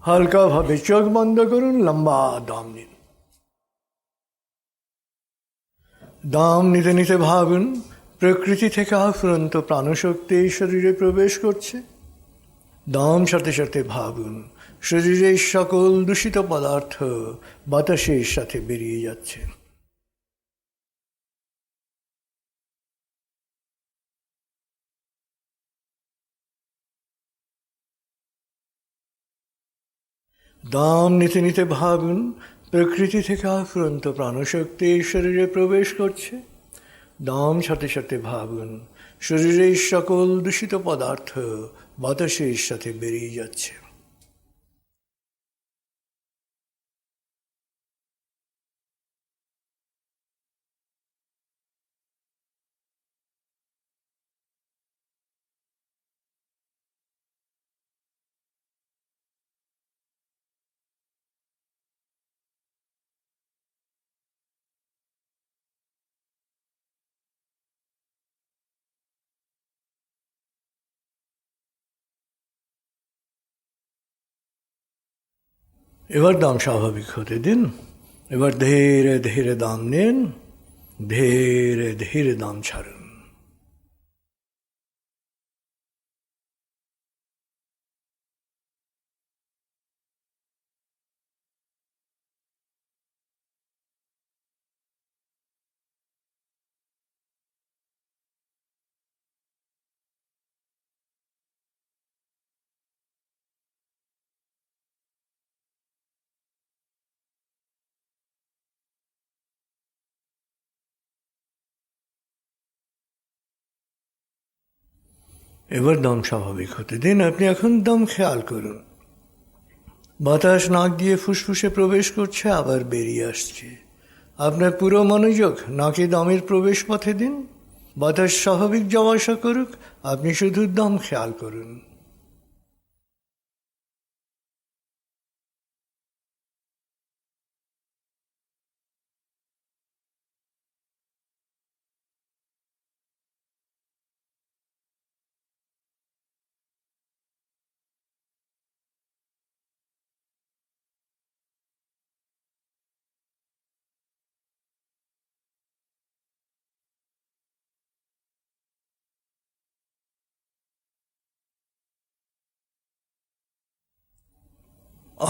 হালকাভাবে চোখ বন্ধ করুন, লম্বা দম নিন। দম নিতে নিতে ভাবুন প্রকৃতি থেকে আফুরন্ত প্রাণশক্তি এই শরীরে প্রবেশ করছে। দম সাথে সাথে ভাবুন শরীরের সকল দূষিত পদার্থ বাতাসের সাথে বেরিয়ে যাচ্ছে। দম নিতে নিতে ভাবুন প্রকৃতি থেকে আফুরন্ত প্রাণশক্তি এই শরীরে প্রবেশ করছে। দম সাথে সাথে ভাবুন শরীরের সকল দূষিত পদার্থ বাতাসের সাথে বেরিয়ে যাচ্ছে। এবার দম স্বাভাবিক হতে দিন। এবার ধীরে ধীরে দম নিন, ধীরে ধীরে দম ছাড়ুন। এবার দম স্বাভাবিক হতে দিন। আপনি এখন দম খেয়াল করুন। বাতাস নাক দিয়ে ফুসফুসে প্রবেশ করছে, আবার বেরিয়ে আসছে। আপনার পুরো মনোযোগ নাকে দমের প্রবেশ পথে দিন। বাতাস স্বাভাবিক যাওয়া আসা করুক, আপনি শুধু দম খেয়াল করুন।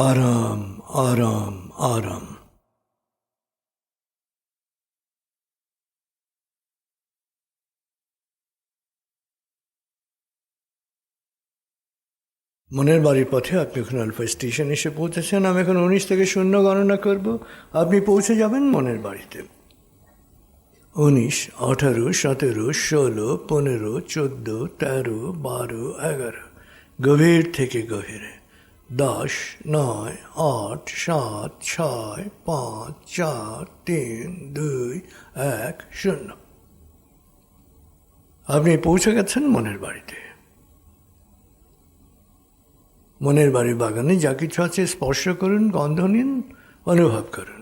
আরাম, আরাম, আরাম। মনের বাড়ির পথে আপনি এখন আলফা স্টেশন এসে পৌঁছেছেন। আমি এখন 19 থেকে 0 গণনা করব, আপনি পৌঁছে যাবেন মনের বাড়িতে। 19, 18, 17, 16, 15, 14, 13, 12, 11। গভীর থেকে গভীরে। 10, 9, 8, 7, 6, 5, 4, 3, 2, 1, 0। আপনি পৌঁছে গেছেন মনের বাড়িতে। মনের বাড়ির বাগানে যা কিছু আছে স্পর্শ করুন, গন্ধ নিন, অনুভব করুন।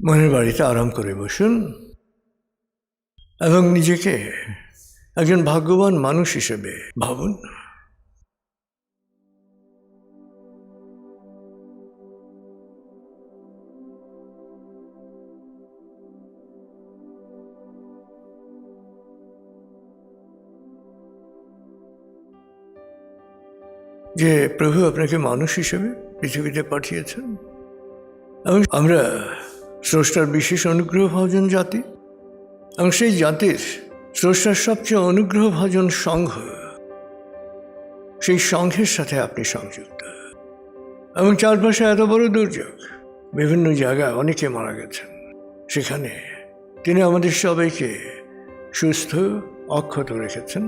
মনের বাড়িতে আরাম করে বসুন এবং নিজেকে একজন ভাগ্যবান মানুষ হিসেবে ভাবুন। যে প্রভু আপনাকে মানুষ হিসেবে পৃথিবীতে পাঠিয়েছেন এবং আমরা স্রষ্টার বিশেষ অনুগ্রহভাজন জাতি এবং সেই জাতির স্রষ্টার সবচেয়ে অনুগ্রহভাজন সংঘ, সেই সংঘের সাথে আপনি সংযুক্ত এবং চারপাশে এত বড় দুর্যোগ, বিভিন্ন জায়গায় অনেকে মারা গেছেন, সেখানে তিনি আমাদের সবাইকে সুস্থ অক্ষত রেখেছেন।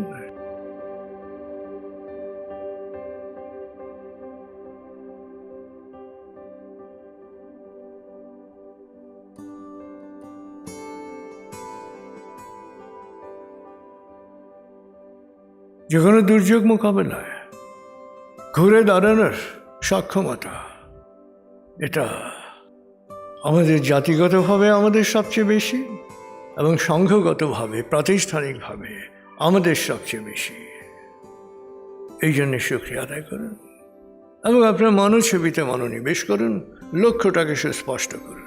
যে কোনো দুর্যোগ মোকাবেলায় ঘুরে দাঁড়ানোর সক্ষমতা, এটা আমাদের জাতিগতভাবে আমাদের সবচেয়ে বেশি এবং সংঘগতভাবে প্রাতিষ্ঠানিকভাবে আমাদের সবচেয়ে বেশি। এই জন্য শুকরিয়া আদায় করুন এবং আপনার মনোছবিতে মনোনিবেশ করুন, লক্ষ্যটাকে সুস্পষ্ট করুন।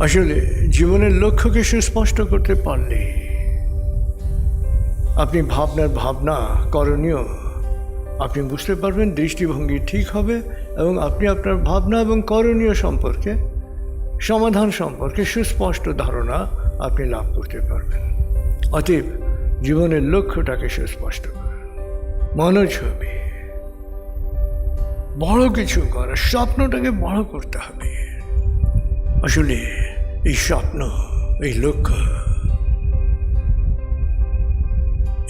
আসলে জীবনের লক্ষ্যকে সুস্পষ্ট করতে পারলে আপনি ভাবনা করণীয় আপনি বুঝতে পারবেন, দৃষ্টিভঙ্গি ঠিক হবে এবং আপনি আপনার ভাবনা এবং করণীয় সম্পর্কে, সমাধান সম্পর্কে সুস্পষ্ট ধারণা আপনি লাভ করতে পারবেন। অতএব জীবনের লক্ষ্যটাকে সুস্পষ্ট করুন, মনোছবি, বড় কিছু করার স্বপ্নটাকে বড় করতে হবে। আসলে এই স্বপ্ন, এই লক্ষ্য,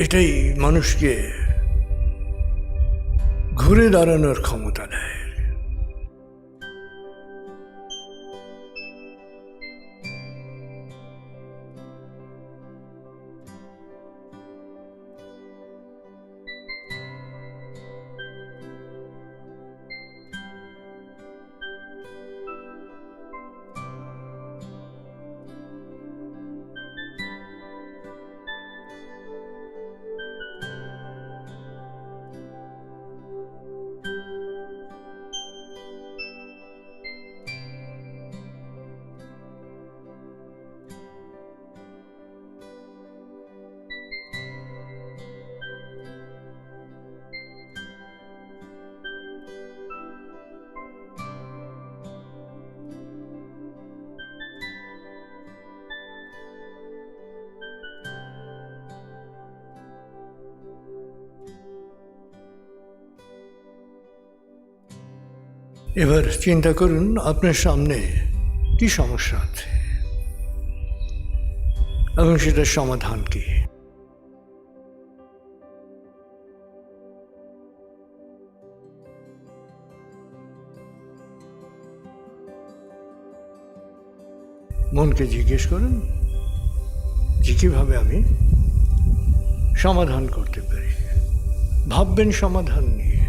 এটাই মানুষকে ঘুরে দাঁড়ানোর ক্ষমতা দেয়। এবার চিন্তা করুন আপনার সামনে কি সমস্যা আছে এবং সেটার সমাধান কি। মনকে জিজ্ঞেস করুন যে কিভাবে আমি সমাধান করতে পারি। ভাববেন সমাধান নিয়ে,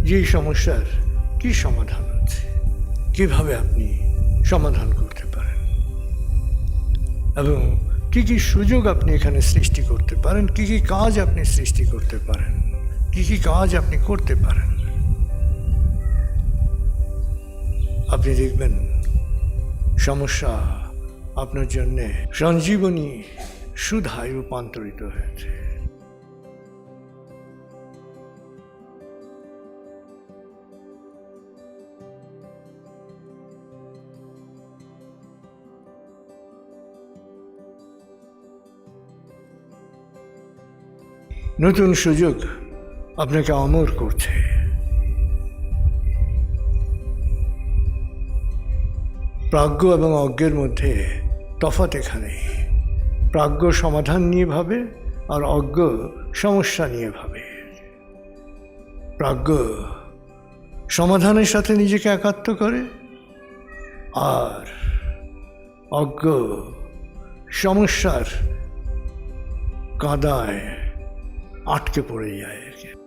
যে সমস্যার কি সমাধান আছে, কিভাবে আপনি সমাধান করতে পারেন এবং কি কি সুযোগ আপনি এখানে সৃষ্টি করতে পারেন, কি কি কাজ আপনি সৃষ্টি করতে পারেন, কি কি কাজ আপনি করতে পারেন। আপনি দেখবেন সমস্যা আপনার জন্যে সঞ্জীবনী সুধায় রূপান্তরিত হয়েছে। নতুন সুযোগ আপনাকে অমর করছে। প্রাজ্ঞ এবং অজ্ঞের মধ্যে তফাৎ এখানে। প্রাজ্ঞ সমাধান নিয়ে ভাবে আর অজ্ঞ সমস্যা নিয়ে ভাবে। প্রাজ্ঞ সমাধানের সাথে নিজেকে একাত্ম করে আর অজ্ঞ সমস্যার কাঁদায় আটকে পড়ে যায়।